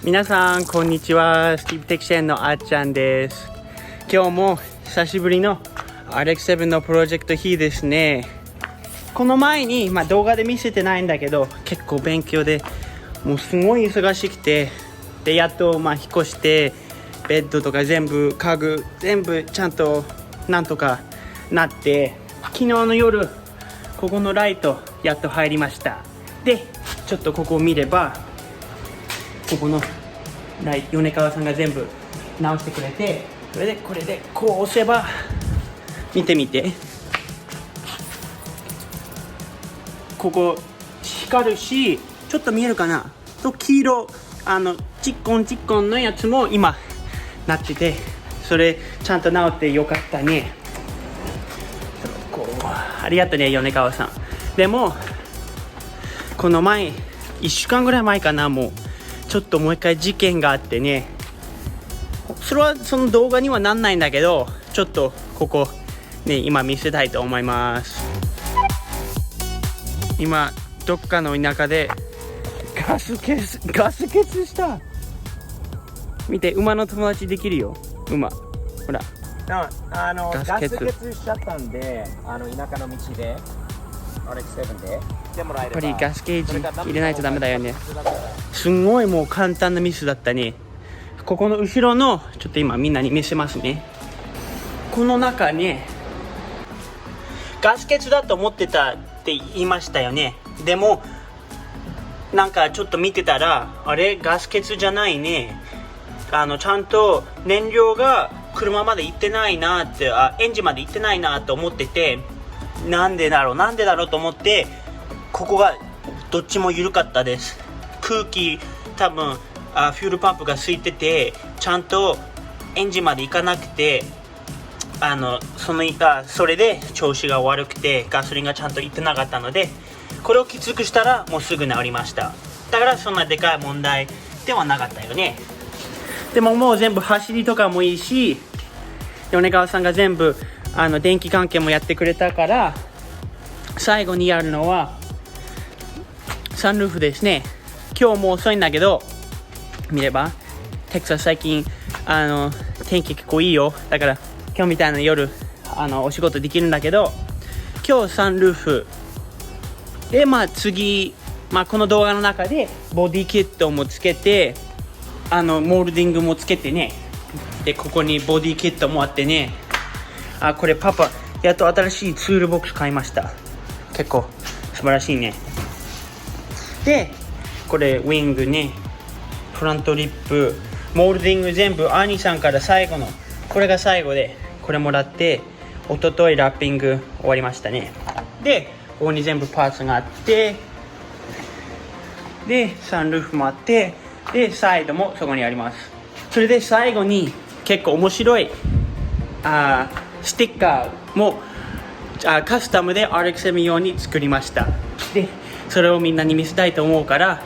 皆さんこんにちは。スティーブテクシェンのあっちゃんです。今日も久しぶりの RX7 のプロジェクト日ですね。この前に、動画で見せてないんだけど、結構勉強でもうすごい忙しくて、でやっと引っ越してベッドとか全部家具全部ちゃんとなんとかなって、昨日の夜ここのライトやっと入りました。でちょっとここを見れば、ここのライト米川さんが全部直してくれて、それでこれでこう押せば、見てみて、ここ光るし、ちょっと見えるかなと、黄色チッコンチッコンのやつも今なってて、それちゃんと直ってよかったね。ありがとうね米川さん。でもこの前1週間ぐらい前かな、もうちょっともう一回事件があってね、それはその動画にはなんないんだけど、ちょっとここね今見せたいと思います。今どっかの田舎でガス欠した見て、馬の友達できるよ。馬ほらガス欠欠しちゃったんで、田舎の道で RX7 で来てもらえれば、やっぱりガスケージ入れないとダメだよね。すんごいもう簡単なミスだったね。ここの後ろのちょっと今みんなに見せますね。この中にガス欠だと思ってたって言いましたよね。でもなんかちょっと見てたら、あれガス欠じゃないね、ちゃんと燃料が車まで行ってないなって、エンジンまで行ってないなと思ってて、なんでだろうと思って、ここがどっちも緩かったです。空気多分フュールパンプが空いてて、ちゃんとエンジンまで行かなくて、それで調子が悪くてガソリンがちゃんと行ってなかったので、これをきつくしたらもうすぐ治りました。だからそんなでかい問題ではなかったよね。でももう全部走りとかもいいし、米川さんが全部電気関係もやってくれたから、最後にやるのはサンルーフですね。今日も遅いんだけど、見ればテキサス最近天気結構いいよ。だから今日みたいな夜お仕事できるんだけど、今日サンルーフで次、この動画の中でボディキットもつけて、モールディングもつけてね、でここにボディキットもあってね、これパパやっと新しいツールボックス買いました。結構素晴らしいね。でこれウィングね、フロントリップ、モールディング全部兄さんから最後のこれが最後で、これもらって一昨日ラッピング終わりましたね。でここに全部パーツがあって、でサンルーフもあって、でサイドもそこにあります。それで最後に結構面白いステッカーもカスタムで RX7 用に作りました。でそれをみんなに見せたいと思うから、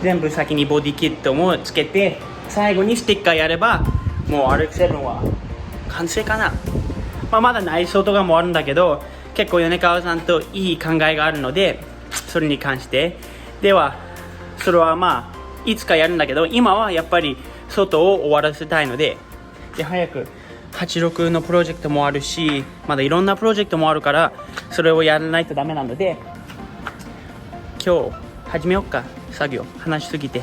全部先にボディキットもつけて、最後にステッカーやればもう RX7 は完成かな。まだ内装とかもあるんだけど、結構米川さんといい考えがあるので、それに関してではそれはいつかやるんだけど、今はやっぱり外を終わらせたいので、早く86のプロジェクトもあるし、まだいろんなプロジェクトもあるから、それをやらないとダメなので、今日始めようか。作業話しすぎて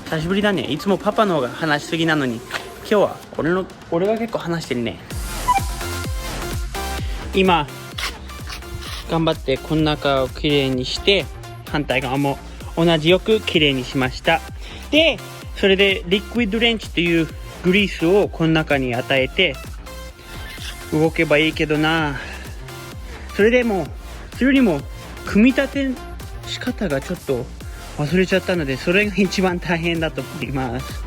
久しぶりだね。いつもパパの方が話しすぎなのに、今日は俺が結構話してるね。今頑張ってこの中をきれいにして、反対側も同じよくきれいにしました。でそれでリクイッドレンチっていうグリースをこの中に与えて動けばいいけどな。それよりも組み立て仕方がちょっと忘れちゃったので、それが一番大変だと思います。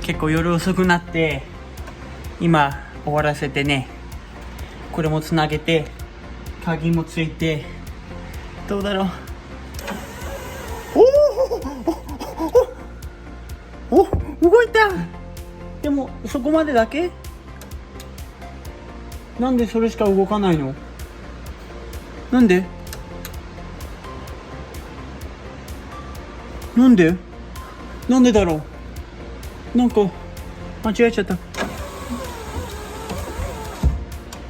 結構夜遅くなって今終わらせてね、これもつなげて鍵もついて、どうだろう。お動いた。でもそこまでだけ。なんでそれしか動かないの？なんで？なんでなんでだろう。なんか間違えちゃった。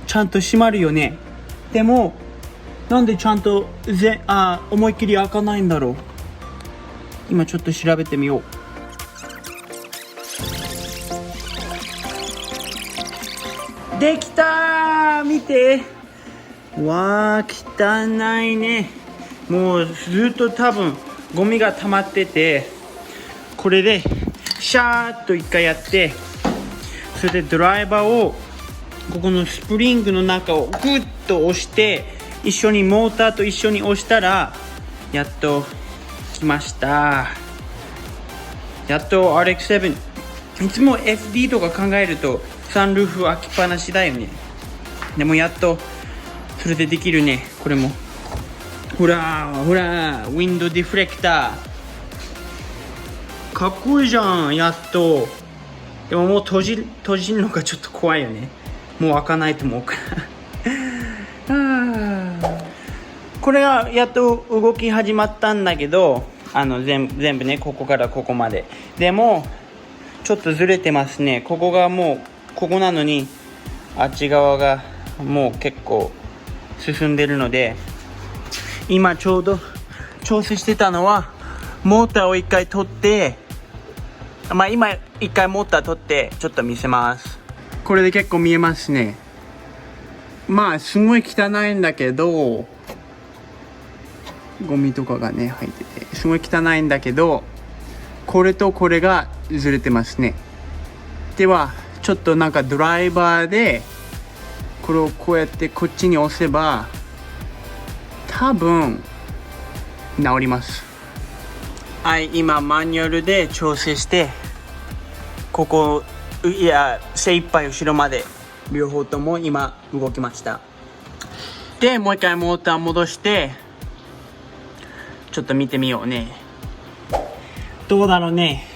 ちゃんと閉まるよね。でもなんでちゃんと思いっきり開かないんだろう。今ちょっと調べてみよう。できたー。見て。わー、汚いね。もうずっと多分ゴミが溜まってて、これでシャーッと一回やって、それでドライバーをここのスプリングの中をグッと押して、一緒にモーターと一緒に押したらやっと来ました。やっと RX7。 いつも FD とか考えるとサンルーフ開きっぱなしだよね。でもやっとそれでできるね。これもほらほら、ウィンドウディフレクターかっこいいじゃん。やっと。でももう閉じるのがちょっと怖いよね。もう開かないと思うからこれがやっと動き始まったんだけど、全部ね、ここからここまで。でもちょっとずれてますね。ここがもうここなのに、あっち側がもう結構進んでるので、今ちょうど調整してたのはモーターを一回取って、今一回モーター取ってちょっと見せます。これで結構見えますね。すごい汚いんだけど、ゴミとかがね入っててすごい汚いんだけど、これとこれがずれてますね。ではちょっとなんかドライバーでこれをこうやってこっちに押せば多分治ります。はい、今マニュアルで調整して、ここ精一杯後ろまで両方とも今動きました。でもう一回モーター戻してちょっと見てみようね。どうだろうね。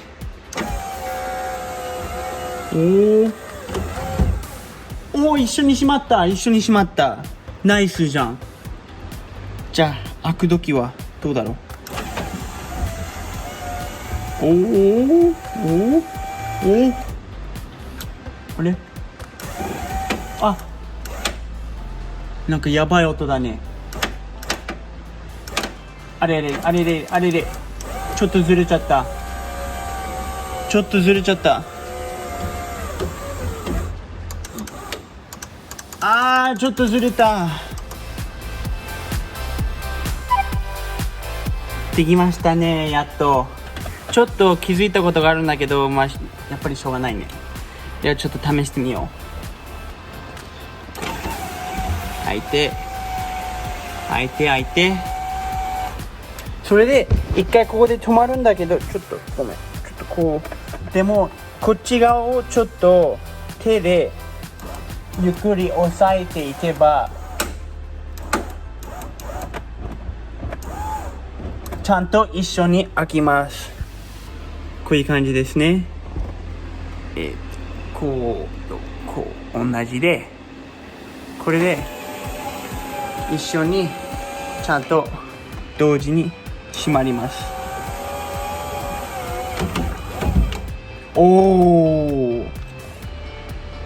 おー、一緒に閉まった。ナイスじゃん。じゃあ開く時はどうだろう。あれ、なんかやばい音だね。あれちょっとずれちゃった。ちょっとずれた。できましたね、やっと。ちょっと気づいたことがあるんだけど、やっぱりしょうがないね。ではちょっと試してみよう。開いて、それで一回ここで止まるんだけど、ちょっとごめん、ちょっとこう、でもこっち側をちょっと手でゆっくり押さえていけばちゃんと一緒に開きます。こういう感じですね。こう同じで、これで一緒にちゃんと同時に閉まります。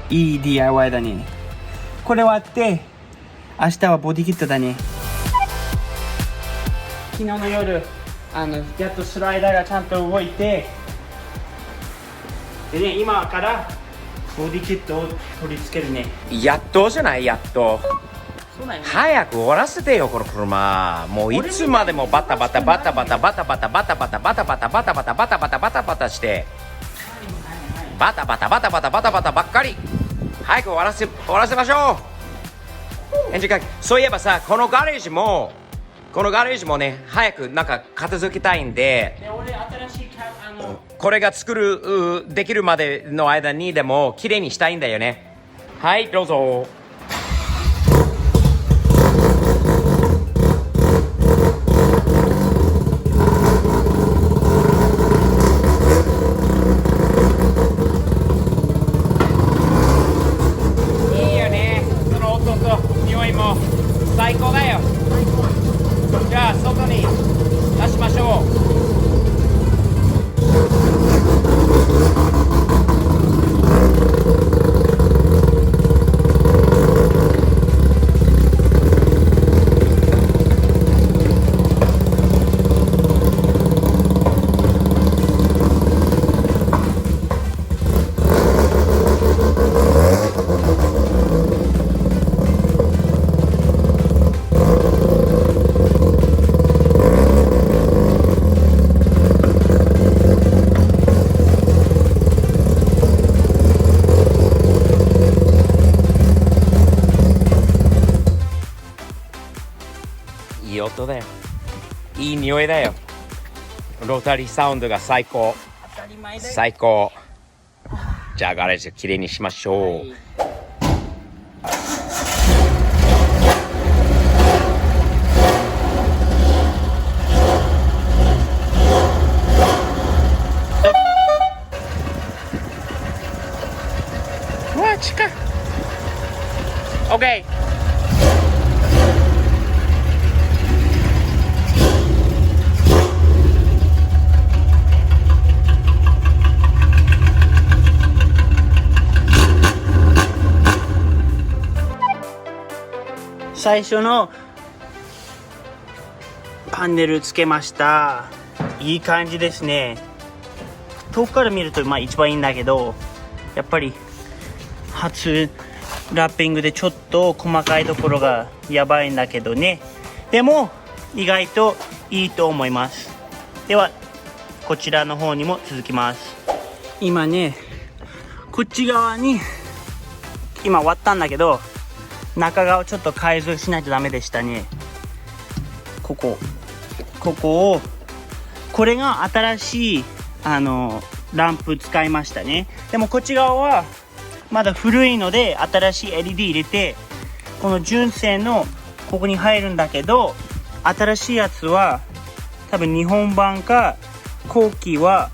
いい DIY だね。これ割って明日はボディキットだね。昨日の夜やっとスライダーがちゃんと動いて、でね、今からボディキットを取り付けるね。やっとじゃない、やっと。そうだよね。早く終わらせてよ、この車。もういつまでもバタバタして、バタバタばっかり。早く終わらせましょう。そういえばさ、このガレージもね、早くなんか片付けたいんで、俺新しいこれができるまでの間にでも綺麗にしたいんだよね。はい、どうぞ。いいよね、その音と匂いも最高だよ。じゃあ外に出しましょう。当だよ。いい匂いだよ。ロータリーサウンドが最高。当たり前だよ。最高。じゃあガレージきれいにしましょう。うわ、近い。OK。最初のパネルつけました。いい感じですね。遠くから見ると一番いいんだけど、やっぱり初ラッピングでちょっと細かいところがやばいんだけどね。でも意外といいと思います。ではこちらの方にも続きます。今ね、こっち側に今割ったんだけど、中側をちょっと改造しないとダメでしたね。ここを、これが新しいランプ使いましたね。でもこっち側はまだ古いので、新しい LED 入れて、この純正のここに入るんだけど、新しいやつは多分日本版か後期は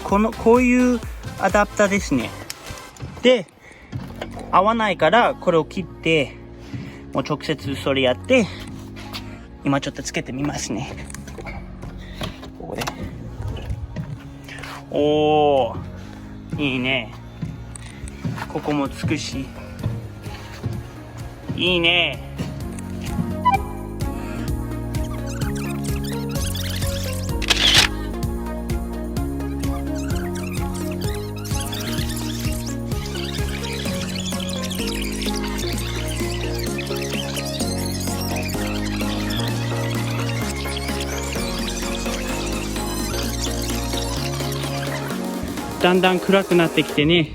こういうアダプターですね。で合わないからこれを切って、もう直接それやって、今ちょっとつけてみますね。ここで、おー、いいね。ここもつくし、いいね。だんだん暗くなってきてね、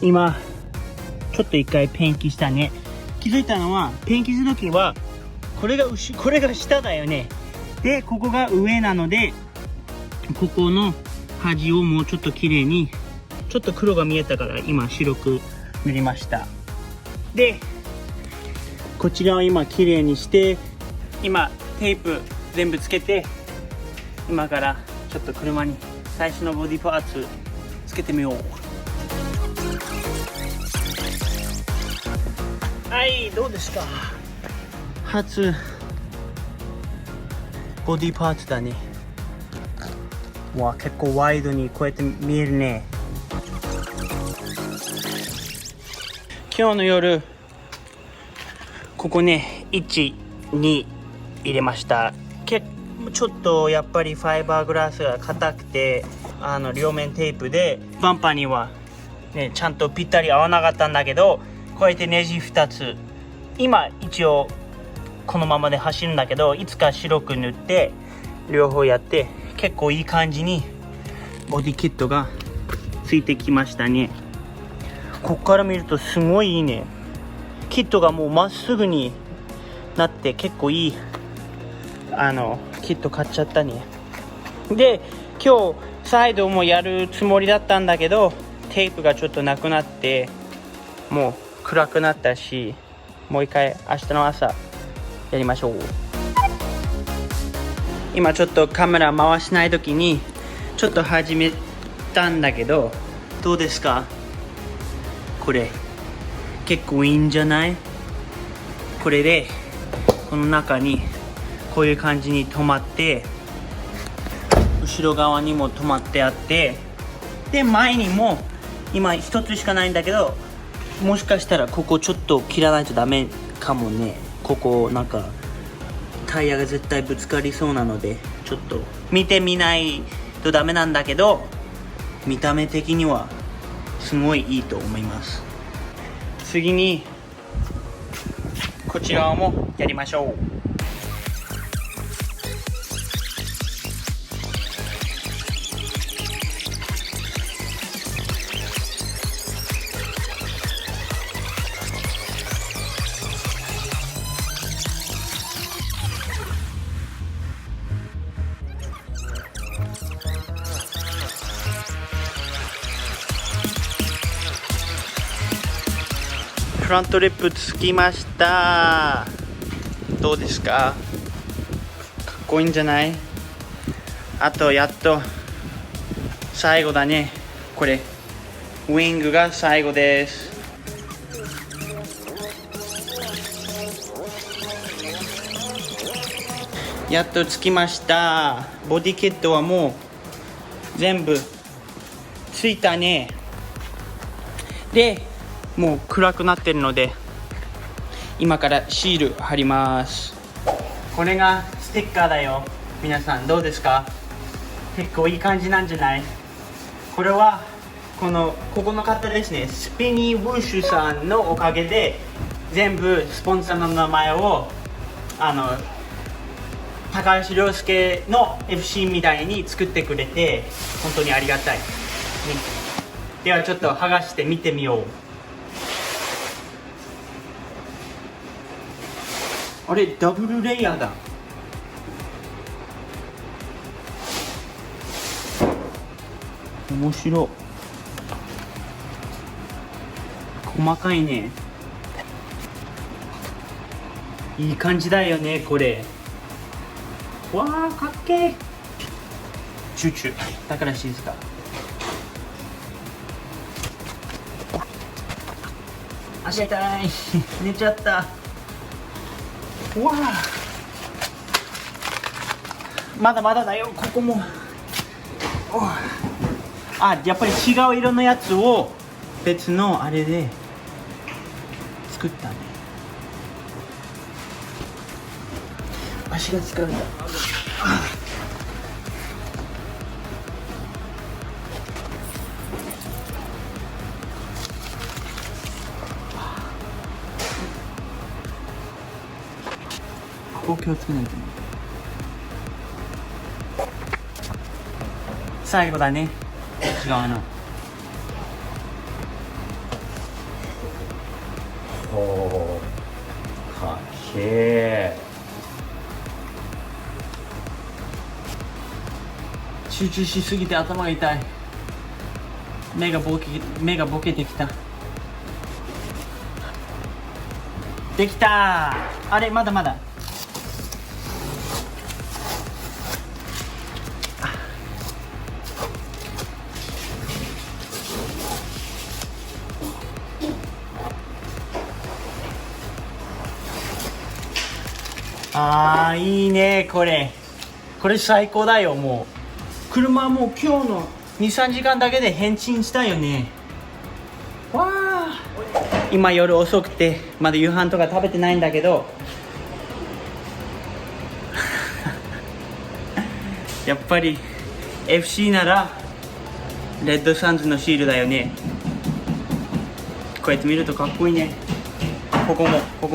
今ちょっと一回ペンキしたね。気づいたのは、ペンキするときはこれが下だよね。でここが上なので、ここの端をもうちょっと綺麗に、ちょっと黒が見えたから今白く塗りました。でこっち側今綺麗にして、今テープ全部つけて、今からちょっと車に最初のボディパーツつけてみよう。はい、どうですか。初ボディパーツだね。わ、結構ワイドにこうやって見えるね。今日の夜ここね、1、2入れました。ちょっとやっぱりファイバーグラスが硬くて、両面テープでバンパーにはねちゃんとぴったり合わなかったんだけど、こうやってネジ2つ、今一応このままで走るんだけど、いつか白く塗って両方やって、結構いい感じにボディキットがついてきましたね。ここから見るとすごいいいね。キットがもうまっすぐになって結構いいキット買っちゃったね。で今日サイドもやるつもりだったんだけど、テープがちょっとなくなってもう暗くなったし、もう一回明日の朝やりましょう。今ちょっとカメラ回しない時にちょっと始めたんだけど、どうですか。これ結構いいんじゃない。これでこの中にこういう感じに止まって、後ろ側にも止まってあって、で前にも今一つしかないんだけど、もしかしたらここちょっと切らないとダメかもね。ここなんかタイヤが絶対ぶつかりそうなので、ちょっと見てみないとダメなんだけど、見た目的にはすごいいいと思います。次にこちらもやりましょう。フロントリップつきました。どうですか？かっこいいんじゃない？あとやっと最後だね。これウィングが最後です。やっとつきました。ボディキットはもう全部ついたね。でもう暗くなってるので今からシール貼ります。これがステッカーだよ。皆さんどうですか？結構いい感じなんじゃない？これはここの方ですね、スピニーウォッシュさんのおかげで全部スポンサーの名前を高橋亮介の FC みたいに作ってくれて本当にありがたい、ね、ではちょっと剥がして見てみよう。あれダブルレイヤーだ。面白い。細かいね。いい感じだよねこれ。わーかっけー。チューチューだから静か。足痛い寝ちゃった。わあまだまだだよここも。あ、やっぱり違う色のやつを別のあれで作ったね。足が疲れた。ここ気をつけないとね。最後だね。違うの。ほうかっけー。集中しすぎて頭が痛い。目がボケてきた。できた。あれまだまだ。あーいいねこれ最高だよ。もう車はもう今日の 2,3 時間だけで返賃したよね。わあ今夜遅くてまだ夕飯とか食べてないんだけどやっぱり FC ならレッドサンズのシールだよね。こうやって見るとかっこいいね。ここ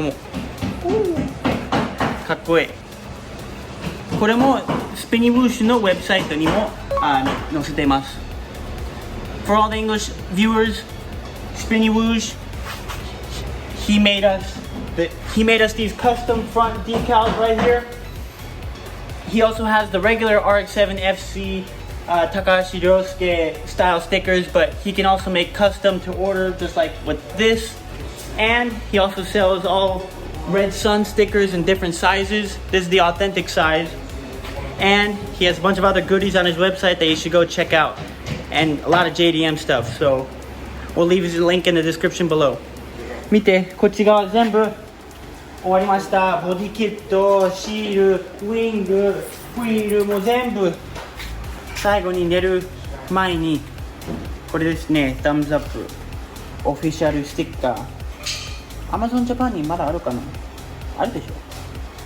もかっこいい。これもスピニーウォッシュのウェブサイトにも載せています。For all the English viewers, Spinny Whoosh, he made us these custom front decals right here. He also has the regular RX-7 FC Takahashi Ryosuke style stickers, but he can also make custom to order just like with this. And he also sells all Red Sun stickers in different sizes. This is the authentic size. And he has a bunch of other goodies on his website that you should go check out. And a lot of JDM stuff. So we'll leave his link in the description below. 見て、こっち側全部終わりました。ボディキット、シール、ウィング、フィールも全部最後に寝る前にこれですね、タムズアップオフィシャルスティッカー。Amazon Japan にまだあるかな？あるでしょ。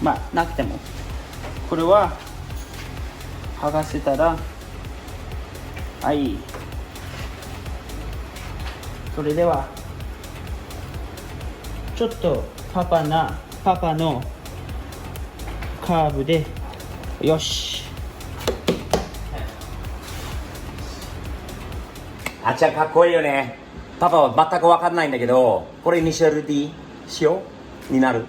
まあなくてもこれは剥がせたらはい。それではちょっとパパのカーブでよし。あっちゃんかっこいいよね。パパは全く分かんないんだけど、これイニシャル D 仕様になる。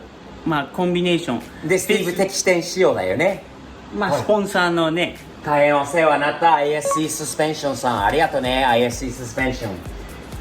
まあコンビネーションでスティーブ的視点仕様だよね。まあスポンサーのね。大変お世話になった ISC サスペンションさん、ありがとうね。 ISC サスペンション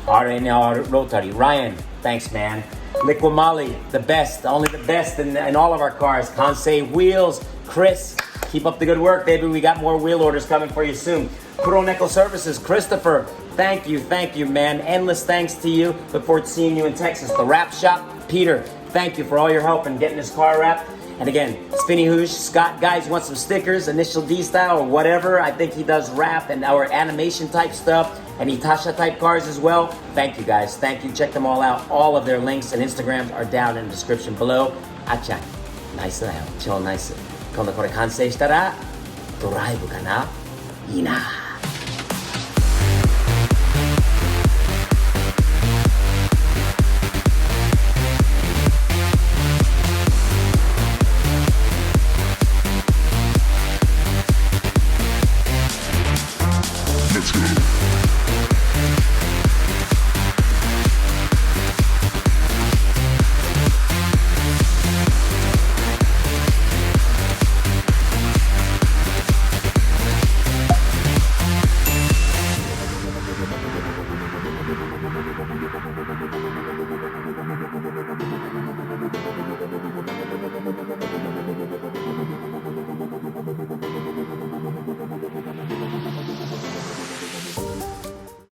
RNR ロータリー Ryan, thanks man. Liquimali, the best, only the best in all of our cars. Kansei Wheels, Chris, keep up the good work, baby. We got more wheel orders coming for you soon. Kuroneko Services, Christopher, thank you, man. Endless thanks to you. Look forward to seeing you in Texas. The Wrap Shop, Peter, thank you for all your help in getting this car wrapped. And again, Spinny Hoosh, Scott, guys, you want some stickers, Initial D style or whatever? I think he does wrap and our animation type stuff and Itasha type cars as well. Thank you, guys. Thank you. Check them all out. All of their links and Instagrams are down in the description below. Achan, nice だよ。超 nice。今度これ完成したらドライブかな。いいな。